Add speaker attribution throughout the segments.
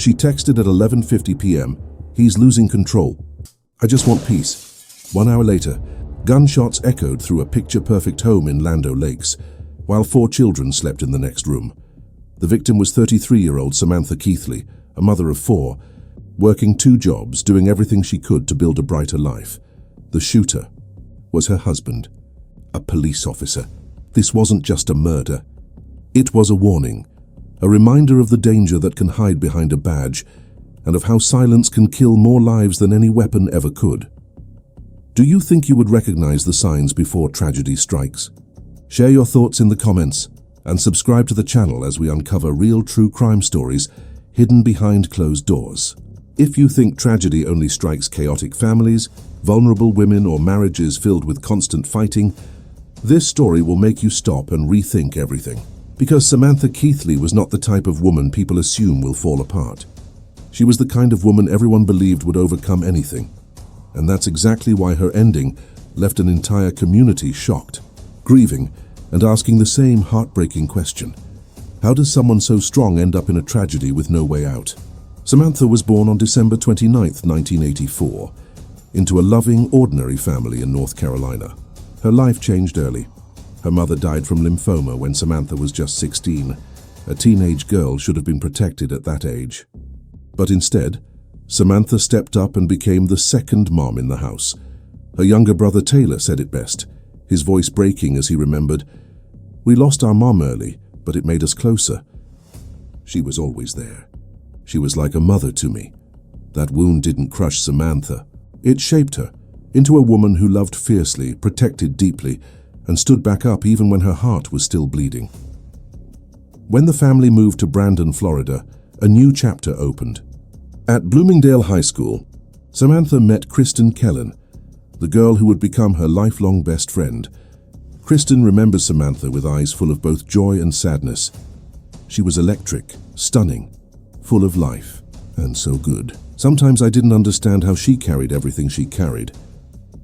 Speaker 1: She texted at 11:50 p.m., "He's losing control. I just want peace." 1 hour later, gunshots echoed through a picture-perfect home in Land O'Lakes, while 4 children slept in the next room. The victim was 33-year-old Samantha Keithley, a mother of 4, working 2 jobs, doing everything she could to build a brighter life. The shooter was her husband, a police officer. This wasn't just a murder. It was a warning, a reminder of the danger that can hide behind a badge, and of how silence can kill more lives than any weapon ever could. Do you think you would recognize the signs before tragedy strikes? Share your thoughts in the comments, and subscribe to the channel as we uncover real true crime stories hidden behind closed doors. If you think tragedy only strikes chaotic families, vulnerable women, or marriages filled with constant fighting, this story will make you stop and rethink everything. Because Samantha Keithley was not the type of woman people assume will fall apart. She was the kind of woman everyone believed would overcome anything. And that's exactly why her ending left an entire community shocked, grieving, and asking the same heartbreaking question. How does someone so strong end up in a tragedy with no way out? Samantha was born on December 29, 1984, into a loving, ordinary family in North Carolina. Her life changed early. Her mother died from lymphoma when Samantha was just 16. A teenage girl should have been protected at that age. But instead, Samantha stepped up and became the second mom in the house. Her younger brother Taylor said it best, his voice breaking as he remembered, "We lost our mom early, but it made us closer. She was always there. She was like a mother to me." That wound didn't crush Samantha. It shaped her into a woman who loved fiercely, protected deeply, and stood back up even when her heart was still bleeding. When the family moved to Brandon, Florida, a new chapter opened. At Bloomingdale High School, Samantha met Kristen Kellen, the girl who would become her lifelong best friend. Kristen remembers Samantha with eyes full of both joy and sadness. She was electric, stunning, full of life, and so good. Sometimes I didn't understand how she carried everything she carried.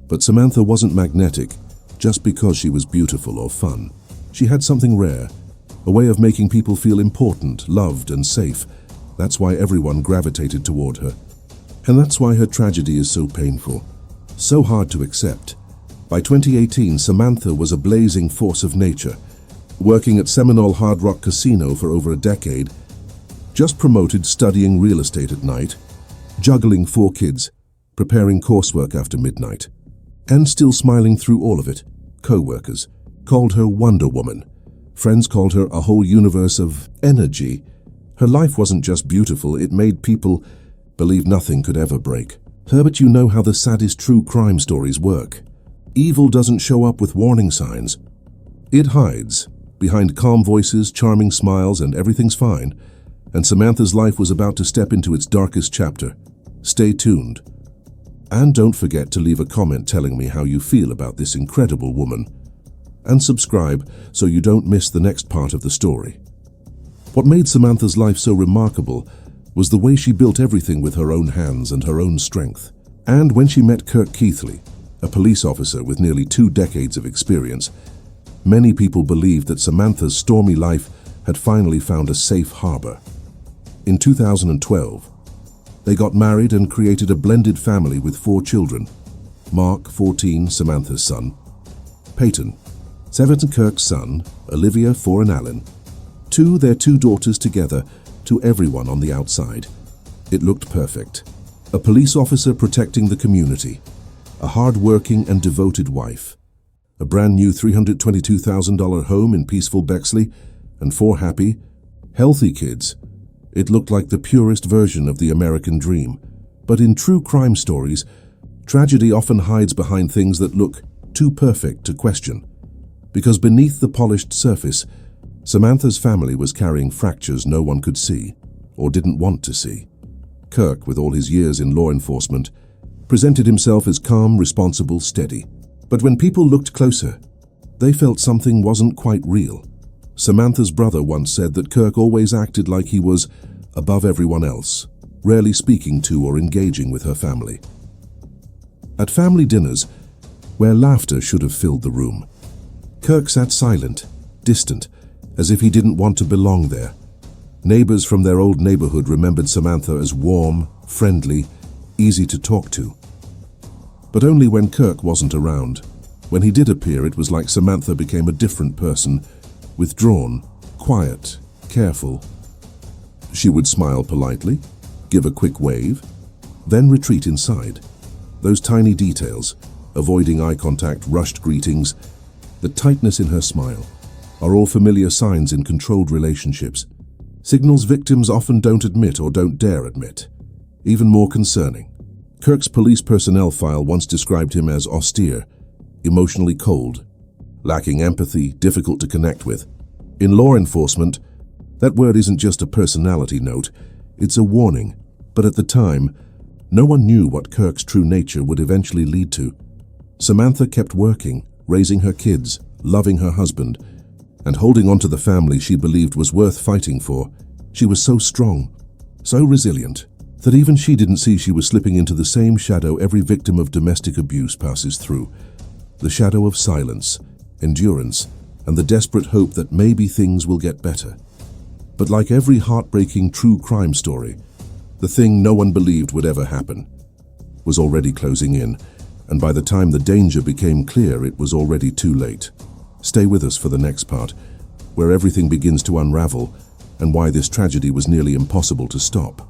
Speaker 1: But Samantha wasn't magnetic just because she was beautiful or fun. She had something rare, a way of making people feel important, loved, and safe. That's why everyone gravitated toward her. And that's why her tragedy is so painful, so hard to accept. By 2018, Samantha was a blazing force of nature, working at Seminole Hard Rock Casino for over a decade, just promoted studying real estate at night, juggling 4 kids, preparing coursework after midnight, and still smiling through all of it. Co-workers called her Wonder Woman. Friends called her a whole universe of energy. Her life wasn't just beautiful, it made people believe nothing could ever break her. But you know how the saddest true crime stories work. Evil doesn't show up with warning signs. It hides behind calm voices, charming smiles, and everything's fine. And Samantha's life was about to step into its darkest chapter. Stay tuned. And don't forget to leave a comment telling me how you feel about this incredible woman. And subscribe so you don't miss the next part of the story. What made Samantha's life so remarkable was the way she built everything with her own hands and her own strength. And when she met Kirk Keithley, a police officer with nearly 2 decades of experience, many people believed that Samantha's stormy life had finally found a safe harbor. In 2012, they got married and created a blended family with 4 children. Mark, 14, Samantha's son; Peyton, 7, Kirk's son; Olivia, 4, and Alan, 2, their 2 daughters together. To everyone on the outside, it looked perfect. A police officer protecting the community, a hard-working and devoted wife, a brand new $322,000 home in peaceful Bexley, and 4 happy, healthy kids. It looked like the purest version of the American dream. But in true crime stories, tragedy often hides behind things that look too perfect to question. Because beneath the polished surface, Samantha's family was carrying fractures no one could see, or didn't want to see. Kirk, with all his years in law enforcement, presented himself as calm, responsible, steady. But when people looked closer, they felt something wasn't quite real. Samantha's brother once said that Kirk always acted like he was above everyone else, rarely speaking to or engaging with her family. At family dinners, where laughter should have filled the room, Kirk sat silent, distant, as if he didn't want to belong there. Neighbors from their old neighborhood remembered Samantha as warm, friendly, easy to talk to. But only when Kirk wasn't around. When he did appear, it was like Samantha became a different person, withdrawn, quiet, careful. She would smile politely, give a quick wave, then retreat inside. Those tiny details, avoiding eye contact, rushed greetings, the tightness in her smile, are all familiar signs in controlled relationships. Signals victims often don't admit or don't dare admit. Even more concerning, Kirk's police personnel file once described him as austere, emotionally cold, lacking empathy, difficult to connect with. In law enforcement, that word isn't just a personality note, it's a warning. But at the time, no one knew what Kirk's true nature would eventually lead to. Samantha kept working, raising her kids, loving her husband, and holding on to the family she believed was worth fighting for. She was so strong, so resilient, that even she didn't see she was slipping into the same shadow every victim of domestic abuse passes through. The shadow of silence, endurance, and the desperate hope that maybe things will get better. But like every heartbreaking true crime story, the thing no one believed would ever happen was already closing in, and by the time the danger became clear, it was already too late. Stay with us for the next part, where everything begins to unravel and why this tragedy was nearly impossible to stop.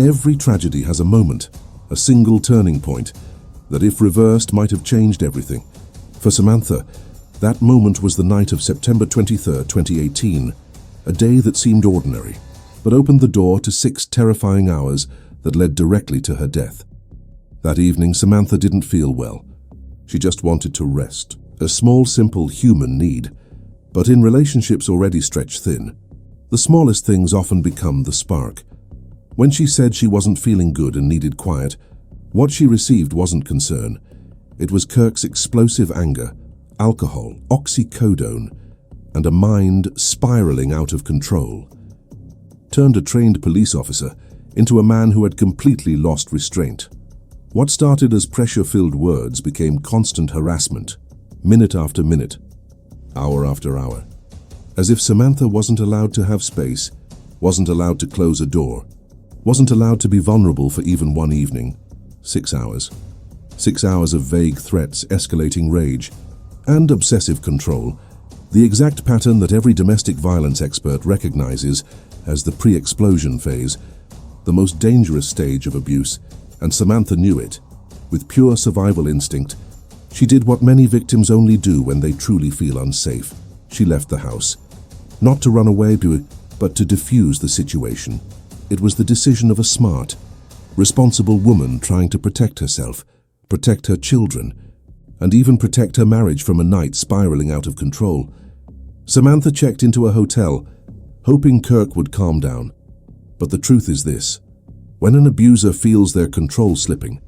Speaker 1: Every tragedy has a moment, a single turning point, that if reversed might have changed everything. For Samantha, that moment was the night of September 23, 2018, a day that seemed ordinary, but opened the door to 6 terrifying hours that led directly to her death. That evening, Samantha didn't feel well. She just wanted to rest, a small, simple human need. But in relationships already stretched thin, the smallest things often become the spark. When she said she wasn't feeling good and needed quiet, what she received wasn't concern. It was Kirk's explosive anger, alcohol, oxycodone, and a mind spiraling out of control. Turned a trained police officer into a man who had completely lost restraint. What started as pressure-filled words became constant harassment, minute after minute, hour after hour. As if Samantha wasn't allowed to have space, wasn't allowed to close a door, wasn't allowed to be vulnerable for even one evening. 6 hours. 6 hours of vague threats, escalating rage, and obsessive control, the exact pattern that every domestic violence expert recognizes as the pre-explosion phase, the most dangerous stage of abuse, and Samantha knew it. With pure survival instinct, she did what many victims only do when they truly feel unsafe. She left the house. Not to run away, but to defuse the situation. It was the decision of a smart, responsible woman trying to protect herself, protect her children, and even protect her marriage from a night spiraling out of control. Samantha checked into a hotel, hoping Kirk would calm down. But the truth is this: when an abuser feels their control slipping,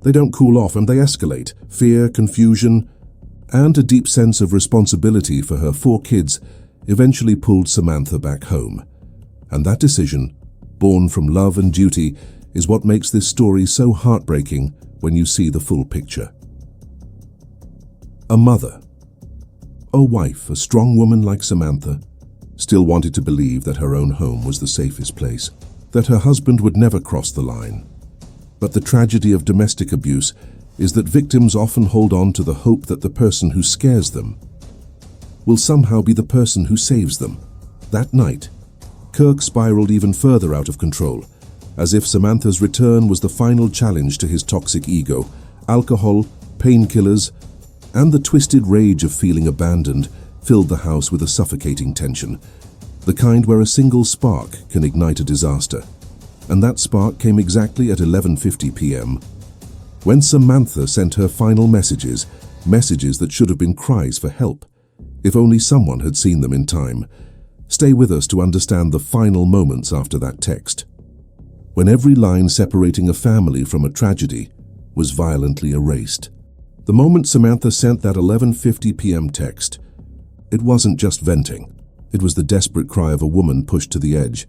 Speaker 1: they don't cool off and they escalate. Fear, confusion, and a deep sense of responsibility for her 4 kids eventually pulled Samantha back home. And that decision, born from love and duty, is what makes this story so heartbreaking when you see the full picture. A mother, a wife, a strong woman like Samantha, still wanted to believe that her own home was the safest place, that her husband would never cross the line. But the tragedy of domestic abuse is that victims often hold on to the hope that the person who scares them will somehow be the person who saves them. That night, Kirk spiraled even further out of control, as if Samantha's return was the final challenge to his toxic ego. Alcohol, painkillers, and the twisted rage of feeling abandoned filled the house with a suffocating tension, the kind where a single spark can ignite a disaster. And that spark came exactly at 11:50 p.m. when Samantha sent her final messages that should have been cries for help, if only someone had seen them in time. Stay with us to understand the final moments after that text, when every line separating a family from a tragedy was violently erased. The moment Samantha sent that 11:50 p.m. text, it wasn't just venting. It was the desperate cry of a woman pushed to the edge.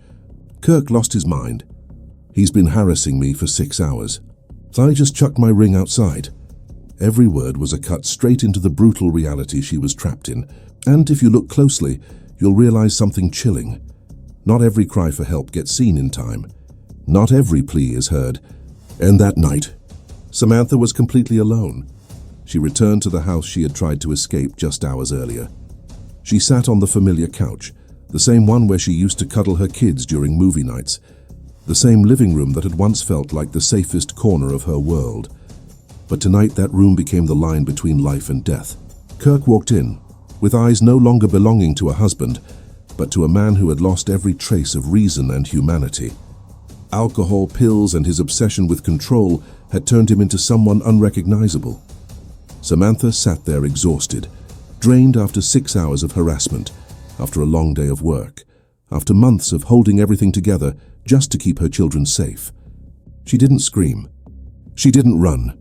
Speaker 1: Kirk lost his mind. He's been harassing me for 6 hours. So I just chucked my ring outside. Every word was a cut straight into the brutal reality she was trapped in. And if you look closely, you'll realize something chilling. Not every cry for help gets seen in time. Not every plea is heard. And that night, Samantha was completely alone. She returned to the house she had tried to escape just hours earlier. She sat on the familiar couch, the same one where she used to cuddle her kids during movie nights, the same living room that had once felt like the safest corner of her world. But tonight that room became the line between life and death. Kirk walked in, with eyes no longer belonging to a husband, but to a man who had lost every trace of reason and humanity. Alcohol, pills, and his obsession with control had turned him into someone unrecognizable. Samantha sat there exhausted, drained after 6 hours of harassment, after a long day of work, after months of holding everything together just to keep her children safe. She didn't scream. She didn't run.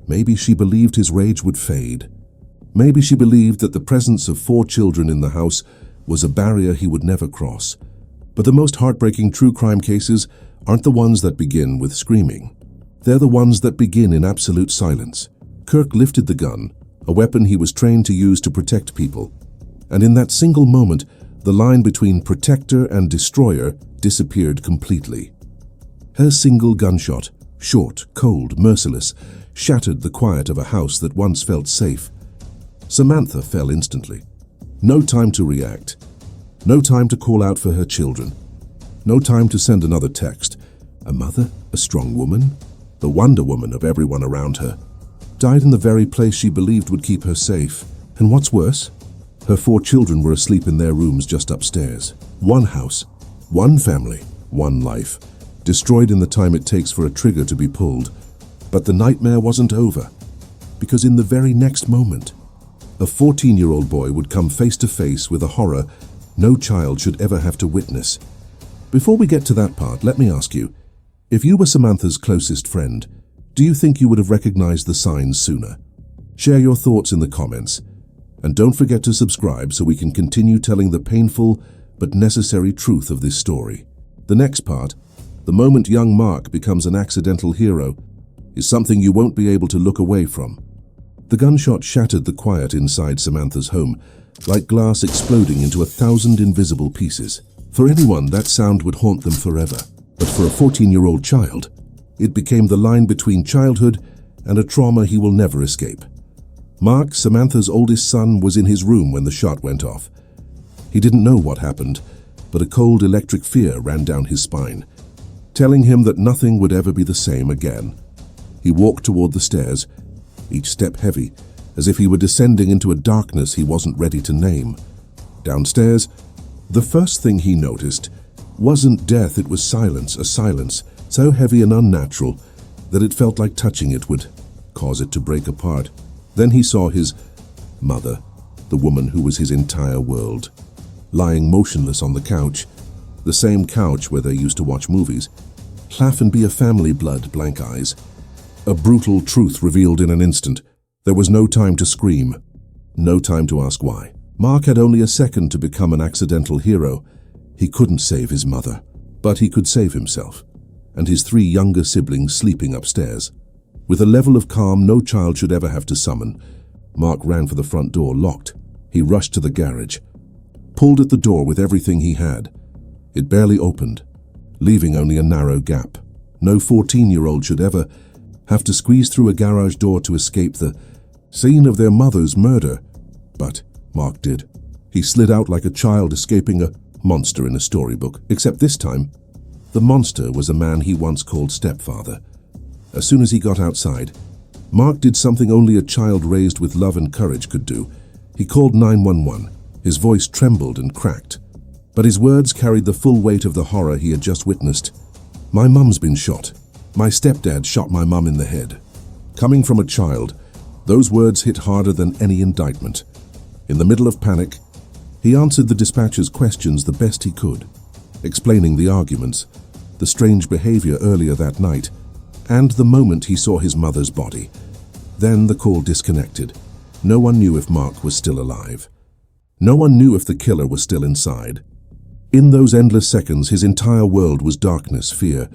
Speaker 1: Maybe she believed his rage would fade. Maybe she believed that the presence of 4 children in the house was a barrier he would never cross. But the most heartbreaking true crime cases aren't the ones that begin with screaming. They're the ones that begin in absolute silence. Kirk lifted the gun, a weapon he was trained to use to protect people. And in that single moment, the line between protector and destroyer disappeared completely. Her single gunshot, short, cold, merciless, shattered the quiet of a house that once felt safe. Samantha fell instantly. No time to react. No time to call out for her children. No time to send another text. A mother, a strong woman, the Wonder Woman of everyone around her, died in the very place she believed would keep her safe. And what's worse, her 4 children were asleep in their rooms just upstairs. One house, one family, one life, destroyed in the time it takes for a trigger to be pulled. But the nightmare wasn't over, because in the very next moment, a 14-year-old boy would come face to face with a horror no child should ever have to witness. Before we get to that part, let me ask you, if you were Samantha's closest friend, do you think you would have recognized the signs sooner? Share your thoughts in the comments, and don't forget to subscribe so we can continue telling the painful but necessary truth of this story. The next part, the moment young Mark becomes an accidental hero, is something you won't be able to look away from. The gunshot shattered the quiet inside Samantha's home, like glass exploding into 1,000 invisible pieces. For anyone, that sound would haunt them forever. But for a 14-year-old child, it became the line between childhood and a trauma he will never escape. Mark, Samantha's oldest son, was in his room when the shot went off. He didn't know what happened, but a cold electric fear ran down his spine, telling him that nothing would ever be the same again. He walked toward the stairs, each step heavy, as if he were descending into a darkness he wasn't ready to name. Downstairs, the first thing he noticed wasn't death, it was silence, a silence so heavy and unnatural that it felt like touching it would cause it to break apart. Then he saw his mother, the woman who was his entire world, lying motionless on the couch, the same couch where they used to watch movies. Laugh and be a family, blood, blank eyes. A brutal truth revealed in an instant. There was no time to scream, no time to ask why. Mark had only a second to become an accidental hero. He couldn't save his mother, but he could save himself, and his 3 younger siblings sleeping upstairs. With a level of calm no child should ever have to summon, Mark ran for the front door, locked. He rushed to the garage, pulled at the door with everything he had. It barely opened, leaving only a narrow gap. No 14-year-old should ever have to squeeze through a garage door to escape the scene of their mother's murder. But Mark did. He slid out like a child escaping a monster in a storybook, except this time, the monster was a man he once called stepfather. As soon as he got outside, Mark did something only a child raised with love and courage could do. He called 911. His voice trembled and cracked, but his words carried the full weight of the horror he had just witnessed. "My mum's been shot. My stepdad shot my mum in the head." Coming from a child, those words hit harder than any indictment. In the middle of panic, he answered the dispatcher's questions the best he could, explaining the arguments, the strange behavior earlier that night, and the moment he saw his mother's body. Then the call disconnected. No one knew if Mark was still alive. No one knew if the killer was still inside. In those endless seconds, his entire world was darkness, fear,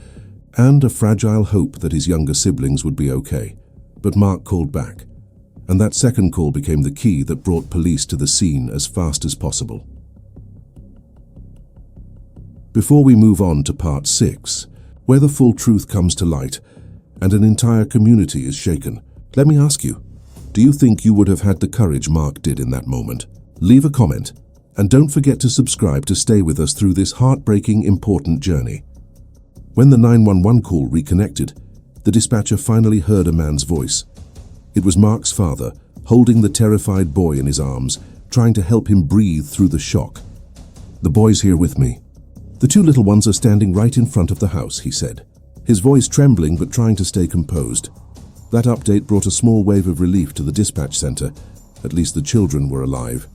Speaker 1: and a fragile hope that his younger siblings would be okay. But Mark called back, and that second call became the key that brought police to the scene as fast as possible. Before we move on to part 6, where the full truth comes to light and an entire community is shaken, let me ask you, do you think you would have had the courage Mark did in that moment? Leave a comment, and don't forget to subscribe to stay with us through this heartbreaking, important journey. When the 911 call reconnected, the dispatcher finally heard a man's voice. It was Mark's father, holding the terrified boy in his arms, trying to help him breathe through the shock. "The boy's here with me. The 2 little ones are standing right in front of the house," he said, his voice trembling but trying to stay composed. That update brought a small wave of relief to the dispatch center. At least the children were alive.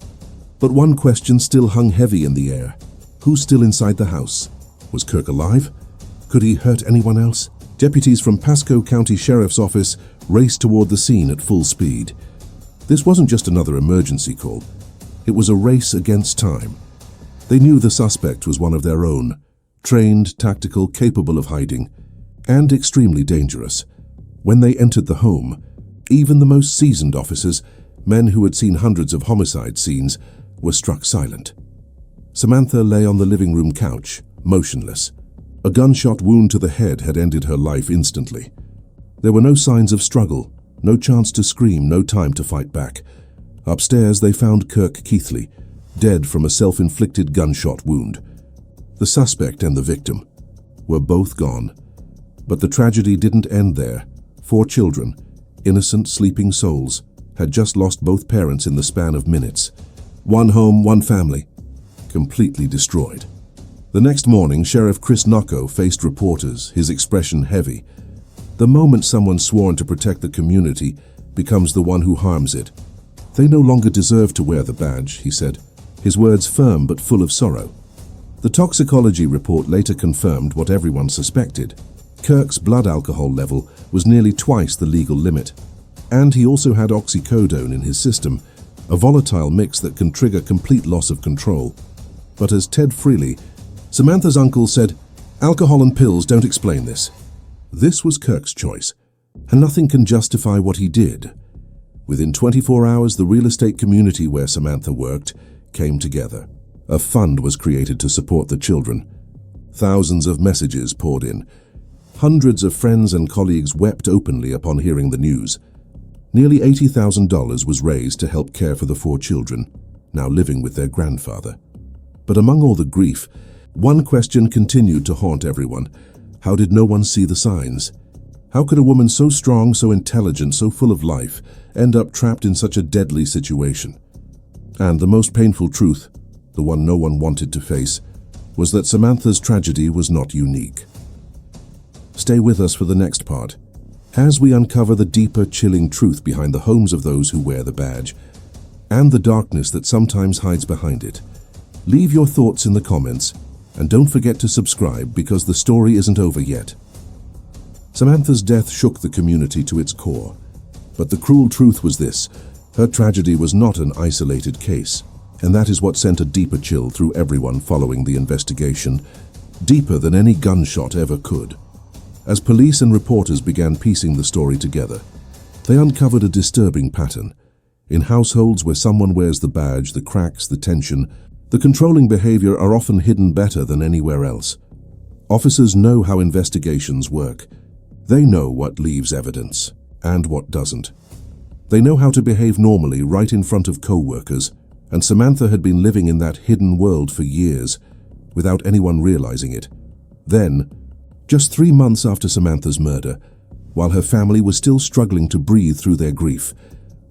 Speaker 1: But one question still hung heavy in the air. Who's still inside the house? Was Kirk alive? Could he hurt anyone else? Deputies from Pasco County Sheriff's Office raced toward the scene at full speed. This wasn't just another emergency call. It was a race against time. They knew the suspect was one of their own, trained, tactical, capable of hiding, and extremely dangerous. When they entered the home, even the most seasoned officers, men who had seen hundreds of homicide scenes, were struck silent. Samantha lay on the living room couch, motionless. A gunshot wound to the head had ended her life instantly. There were no signs of struggle, no chance to scream, no time to fight back. Upstairs, they found Kirk Keithley, dead from a self-inflicted gunshot wound. The suspect and the victim were both gone. But the tragedy didn't end there. 4 children, innocent, sleeping souls, had just lost both parents in the span of minutes. One home, one family, completely destroyed. The next morning, Sheriff Chris Nocco faced reporters, his expression heavy. The moment someone sworn to protect the community becomes the one who harms it. They no longer deserve to wear the badge, he said, his words firm but full of sorrow. The toxicology report later confirmed what everyone suspected. Kirk's blood alcohol level was nearly twice the legal limit, and he also had oxycodone in his system, a volatile mix that can trigger complete loss of control. But as Ted Freely, Samantha's uncle, said, "Alcohol and pills don't explain this." This was Kirk's choice, and nothing can justify what he did. Within 24 hours, the real estate community where Samantha worked came together. A fund was created to support the children. Thousands of messages poured in. Hundreds of friends and colleagues wept openly upon hearing the news. Nearly $80,000 was raised to help care for the 4 children, now living with their grandfather. But among all the grief, one question continued to haunt everyone. How did no one see the signs? How could a woman so strong, so intelligent, so full of life, end up trapped in such a deadly situation? And the most painful truth, the one no one wanted to face, was that Samantha's tragedy was not unique. Stay with us for the next part, as we uncover the deeper, chilling truth behind the homes of those who wear the badge, and the darkness that sometimes hides behind it. Leave your thoughts in the comments, and don't forget to subscribe because the story isn't over yet. Samantha's death shook the community to its core, but the cruel truth was this: her tragedy was not an isolated case, and that is what sent a deeper chill through everyone following the investigation, deeper than any gunshot ever could. As police and reporters began piecing the story together, they uncovered a disturbing pattern. In households where someone wears the badge, the cracks, the tension, the controlling behavior are often hidden better than anywhere else. Officers know how investigations work. They know what leaves evidence and what doesn't. They know how to behave normally right in front of co-workers, and Samantha had been living in that hidden world for years, without anyone realizing it. Then, just 3 months after Samantha's murder, while her family was still struggling to breathe through their grief,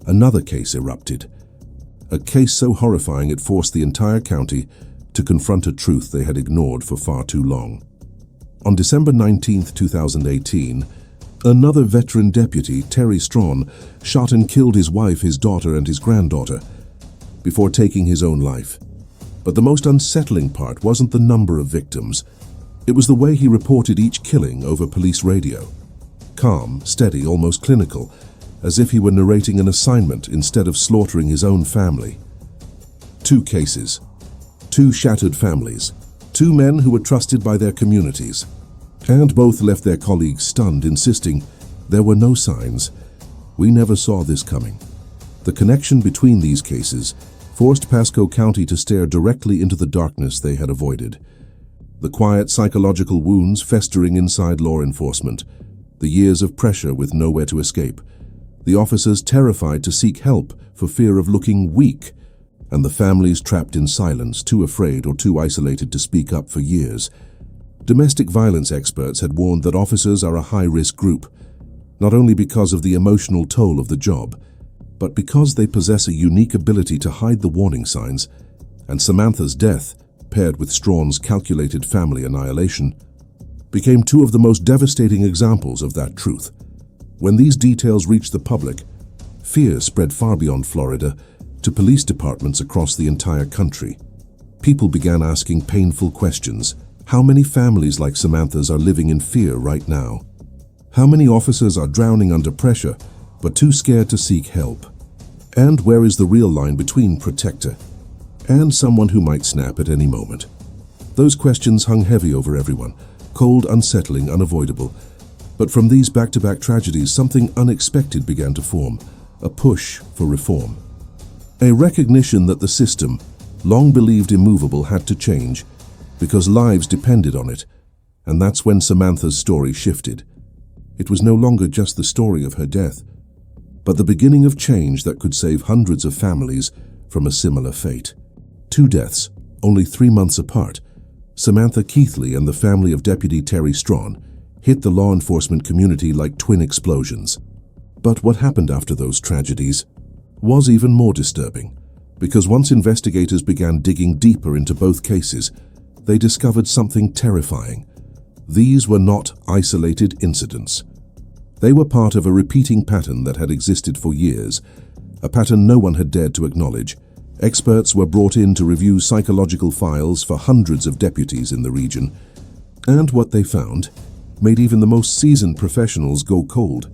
Speaker 1: another case erupted. A case so horrifying it forced the entire county to confront a truth they had ignored for far too long. On December 19, 2018, another veteran deputy, Terry Strawn, shot and killed his wife, his daughter, and his granddaughter, before taking his own life. But the most unsettling part wasn't the number of victims. It was the way he reported each killing over police radio. Calm, steady, almost clinical, as if he were narrating an assignment instead of slaughtering his own family. 2 cases, 2 shattered families, 2 men who were trusted by their communities, and both left their colleagues stunned, insisting there were no signs. We never saw this coming. The connection between these cases forced Pasco County to stare directly into the darkness they had avoided. The quiet psychological wounds festering inside law enforcement, the years of pressure with nowhere to escape, the officers terrified to seek help for fear of looking weak, and the families trapped in silence, too afraid or too isolated to speak up for years. Domestic violence experts had warned that officers are a high-risk group, not only because of the emotional toll of the job, but because they possess a unique ability to hide the warning signs, and Samantha's death, paired with Strawn's calculated family annihilation, became two of the most devastating examples of that truth. When these details reached the public, fear spread far beyond Florida to police departments across the entire country. People began asking painful questions. How many families like Samantha's are living in fear right now? How many officers are drowning under pressure, but too scared to seek help? And where is the real line between protector and someone who might snap at any moment? Those questions hung heavy over everyone, cold, unsettling, unavoidable. But from these back-to-back tragedies, something unexpected began to form, a push for reform. A recognition that the system, long believed immovable, had to change, because lives depended on it. And that's when Samantha's story shifted. It was no longer just the story of her death, but the beginning of change that could save hundreds of families from a similar fate. 2 deaths, only 3 months apart, Samantha Keithley and the family of Deputy Terry Strawn hit the law enforcement community like twin explosions. But what happened after those tragedies was even more disturbing, because once investigators began digging deeper into both cases, they discovered something terrifying. These were not isolated incidents. They were part of a repeating pattern that had existed for years, a pattern no one had dared to acknowledge. Experts were brought in to review psychological files for hundreds of deputies in the region, and what they found made even the most seasoned professionals go cold.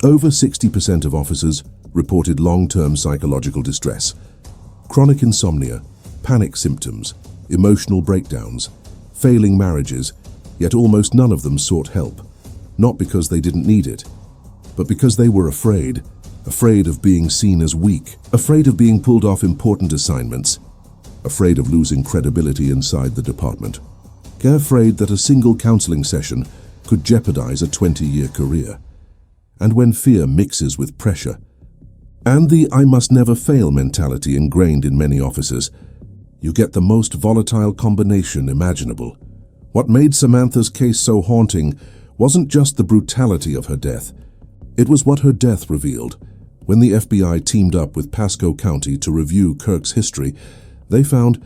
Speaker 1: Over 60% of officers reported long-term psychological distress, chronic insomnia, panic symptoms, emotional breakdowns, failing marriages, yet almost none of them sought help, not because they didn't need it, but because they were afraid of being seen as weak, afraid of being pulled off important assignments, afraid of losing credibility inside the department, afraid that a single counseling session could jeopardize a 20-year career. And when fear mixes with pressure, and the "I must never fail" mentality ingrained in many officers, you get the most volatile combination imaginable. What made Samantha's case so haunting wasn't just the brutality of her death. It was what her death revealed. When the FBI teamed up with Pasco County to review Kirk's history, they found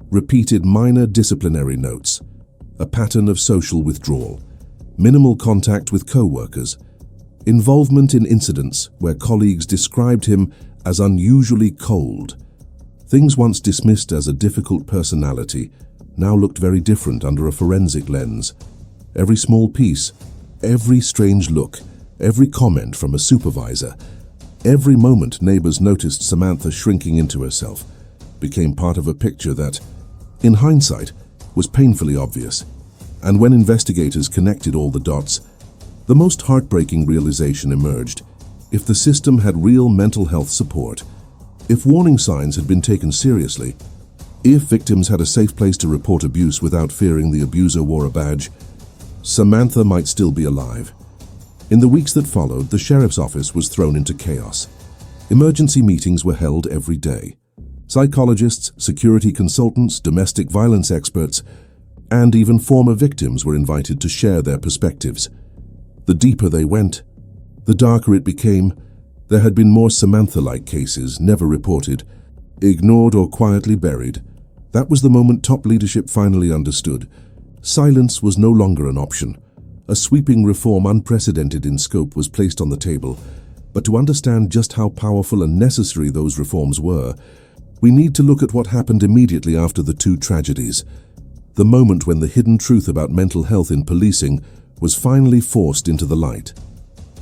Speaker 1: repeated minor disciplinary notes, a pattern of social withdrawal, minimal contact with co-workers, involvement in incidents where colleagues described him as unusually cold. Things once dismissed as a difficult personality now looked very different under a forensic lens. Every small piece, every strange look, every comment from a supervisor, every moment neighbors noticed Samantha shrinking into herself, became part of a picture that, in hindsight, was painfully obvious. And when investigators connected all the dots, the most heartbreaking realization emerged. If the system had real mental health support, if warning signs had been taken seriously, if victims had a safe place to report abuse without fearing the abuser wore a badge, Samantha might still be alive. In the weeks that followed, the sheriff's office was thrown into chaos. Emergency meetings were held every day. Psychologists, security consultants, domestic violence experts, and even former victims were invited to share their perspectives. The deeper they went, the darker it became. There had been more Samantha-like cases, never reported, ignored or quietly buried. That was the moment top leadership finally understood. Silence was no longer an option. A sweeping reform unprecedented in scope was placed on the table. But to understand just how powerful and necessary those reforms were, we need to look at what happened immediately after the 2 tragedies. The moment when the hidden truth about mental health in policing was finally forced into the light.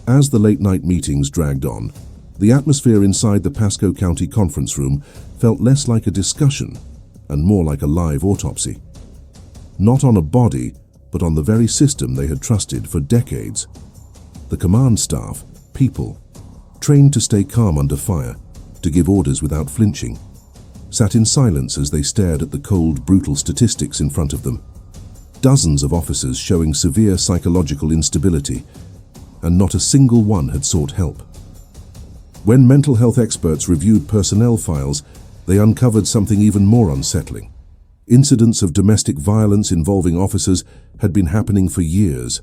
Speaker 1: As the late-night meetings dragged on, the atmosphere inside the Pasco County conference room felt less like a discussion and more like a live autopsy. Not on a body, but on the very system they had trusted for decades. The command staff, people, trained to stay calm under fire, to give orders without flinching, sat in silence as they stared at the cold, brutal statistics in front of them. dozens of officers showing severe psychological instability, and not a single one had sought help. When mental health experts reviewed personnel files, they uncovered something even more unsettling. Incidents of domestic violence involving officers had been happening for years,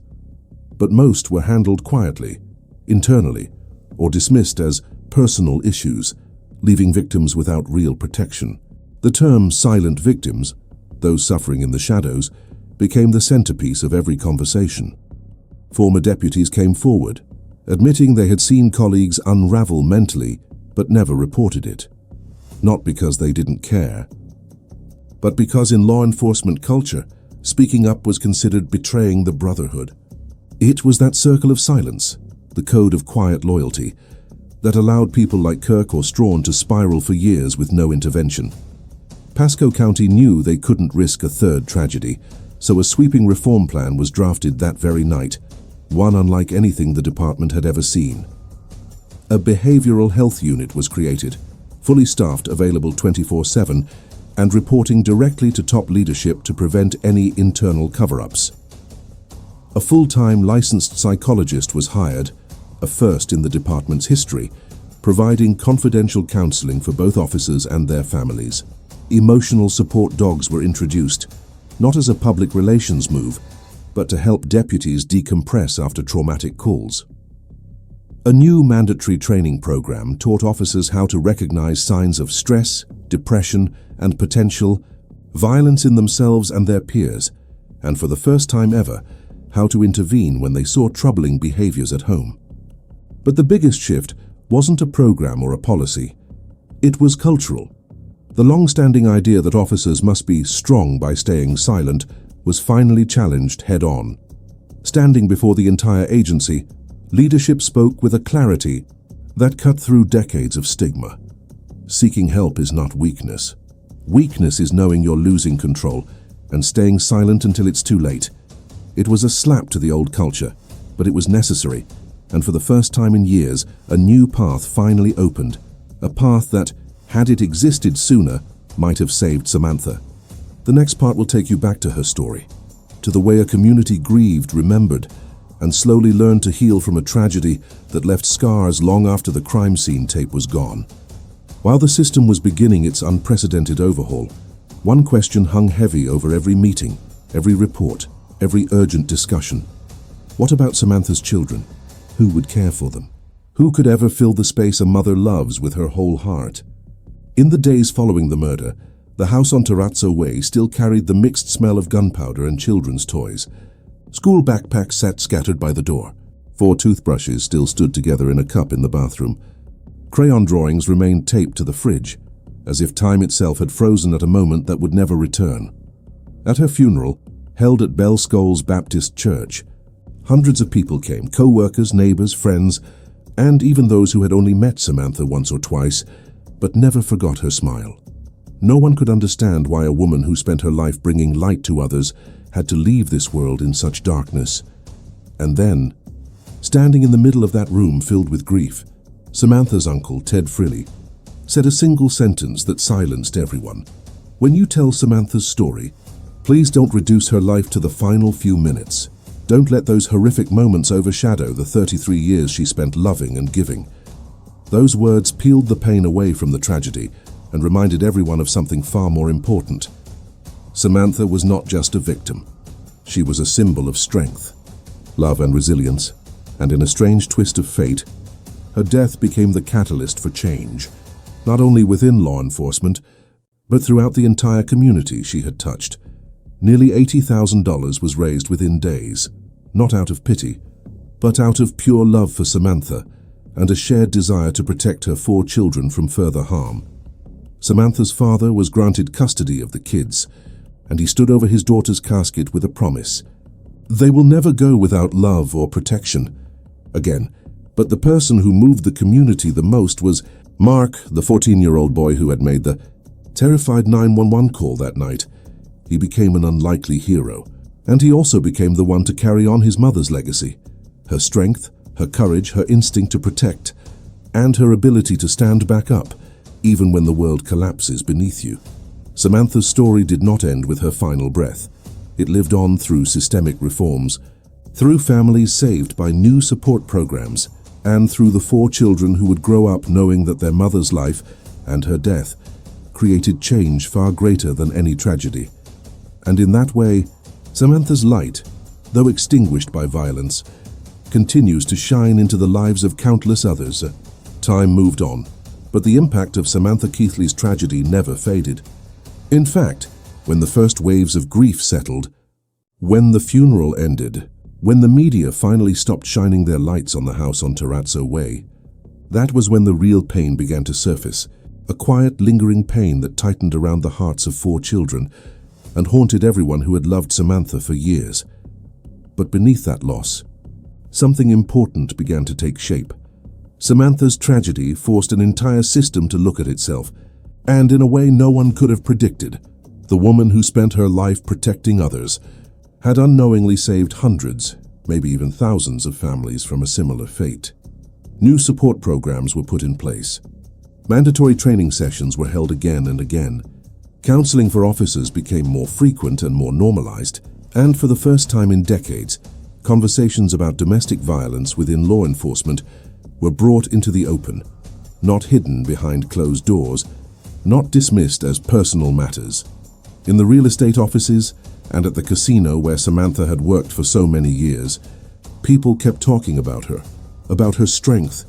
Speaker 1: but most were handled quietly, internally, or dismissed as personal issues, leaving victims without real protection. The term silent victims, those suffering in the shadows, became the centerpiece of every conversation. Former deputies came forward, admitting they had seen colleagues unravel mentally but never reported it. Not because they didn't care, but because in law enforcement culture, speaking up was considered betraying the brotherhood. It was that circle of silence, the code of quiet loyalty, that allowed people like Kirk or Strawn to spiral for years with no intervention. Pasco County knew they couldn't risk a third tragedy, so a sweeping reform plan was drafted that very night, one unlike anything the department had ever seen. A behavioral health unit was created, fully staffed, available 24/7, and reporting directly to top leadership to prevent any internal cover-ups. A full-time licensed psychologist was hired, a first in the department's history, providing confidential counseling for both officers and their families. Emotional support dogs were introduced, not as a public relations move, but to help deputies decompress after traumatic calls. A new mandatory training program taught officers how to recognize signs of stress, depression, and potential violence in themselves and their peers, and for the first time ever, how to intervene when they saw troubling behaviors at home. But the biggest shift wasn't a program or a policy. It was cultural. The long-standing idea that officers must be strong by staying silent was finally challenged head-on. Standing before the entire agency, leadership spoke with a clarity that cut through decades of stigma. Seeking help is not weakness. Weakness is knowing you're losing control and staying silent until it's too late. It was a slap to the old culture, but it was necessary, and for the first time in years, a new path finally opened, a path that, had it existed sooner, might have saved Samantha. The next part will take you back to her story, to the way a community grieved, remembered, and slowly learned to heal from a tragedy that left scars long after the crime scene tape was gone. While the system was beginning its unprecedented overhaul, one question hung heavy over every meeting, every report, every urgent discussion. What about Samantha's children? Who would care for them? Who could ever fill the space a mother loves with her whole heart? In the days following the murder, the house on Terrazzo Way still carried the mixed smell of gunpowder and children's toys. School backpacks sat scattered by the door. 4 toothbrushes still stood together in a cup in the bathroom. Crayon drawings remained taped to the fridge, as if time itself had frozen at a moment that would never return. At her funeral, held at Bell Scholes Baptist Church, hundreds of people came, co-workers, neighbors, friends, and even those who had only met Samantha once or twice, but never forgot her smile. No one could understand why a woman who spent her life bringing light to others had to leave this world in such darkness. And then, standing in the middle of that room filled with grief, Samantha's uncle, Ted Frilly, said a single sentence that silenced everyone. "When you tell Samantha's story, please don't reduce her life to the final few minutes. Don't let those horrific moments overshadow the 33 years she spent loving and giving." Those words peeled the pain away from the tragedy and reminded everyone of something far more important. Samantha was not just a victim. She was a symbol of strength, love and resilience, and in a strange twist of fate, her death became the catalyst for change, not only within law enforcement, but throughout the entire community she had touched. Nearly $80,000 was raised within days, not out of pity, but out of pure love for Samantha and a shared desire to protect her 4 children from further harm. Samantha's father was granted custody of the kids, and he stood over his daughter's casket with a promise. They will never go without love or protection again. But the person who moved the community the most was Mark, the 14-year-old boy who had made the terrified 911 call that night. He became an unlikely hero, and he also became the one to carry on his mother's legacy. Her strength, her courage, her instinct to protect, and her ability to stand back up, even when the world collapses beneath you. Samantha's story did not end with her final breath. It lived on through systemic reforms, through families saved by new support programs, and through the 4 children who would grow up knowing that their mother's life and her death created change far greater than any tragedy. And in that way, Samantha's light, though extinguished by violence, continues to shine into the lives of countless others. Time moved on, but the impact of Samantha Keithley's tragedy never faded. In fact, when the first waves of grief settled, when the funeral ended, when the media finally stopped shining their lights on the house on Terrazzo Way, that was when the real pain began to surface, a quiet, lingering pain that tightened around the hearts of 4 children and haunted everyone who had loved Samantha for years. But beneath that loss, something important began to take shape. Samantha's tragedy forced an entire system to look at itself, and in a way no one could have predicted, the woman who spent her life protecting others had unknowingly saved hundreds, maybe even thousands of families from a similar fate. New support programs were put in place. Mandatory training sessions were held again and again. Counseling for officers became more frequent and more normalized, and for the first time in decades, conversations about domestic violence within law enforcement were brought into the open, not hidden behind closed doors, not dismissed as personal matters. In the real estate offices and at the casino where Samantha had worked for so many years, people kept talking about her strength,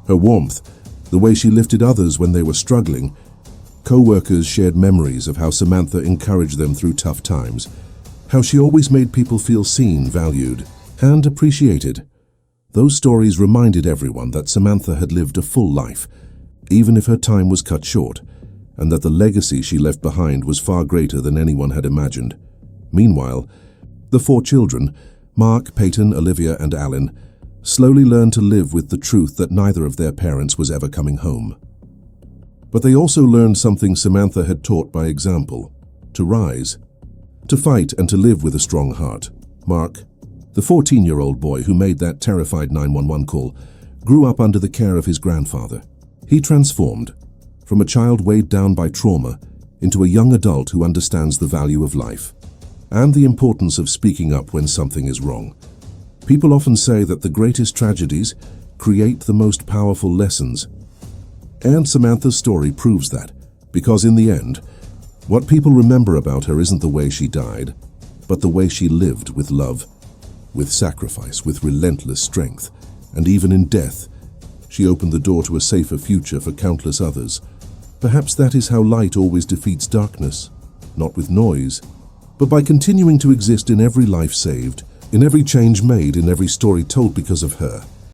Speaker 1: her warmth, the way she lifted others when they were struggling. Co-workers shared memories of how Samantha encouraged them through tough times, how she always made people feel seen, valued, and appreciated. Those stories reminded everyone that Samantha had lived a full life, even if her time was cut short, and that the legacy she left behind was far greater than anyone had imagined. Meanwhile, the 4 children, Mark, Peyton, Olivia, and Alan, slowly learned to live with the truth that neither of their parents was ever coming home. But they also learned something Samantha had taught by example: to rise, to fight, and to live with a strong heart. Mark, the 14-year-old boy who made that terrified 911 call, grew up under the care of his grandfather. He transformed from a child weighed down by trauma into a young adult who understands the value of life and the importance of speaking up when something is wrong. People often say that the greatest tragedies create the most powerful lessons. And Samantha's story proves that, because in the end, what people remember about her isn't the way she died, but the way she lived with love, with sacrifice, with relentless strength, and even in death, she opened the door to a safer future for countless others. Perhaps that is how light always defeats darkness, not with noise, but by continuing to exist in every life saved, in every change made, in every story told because of her.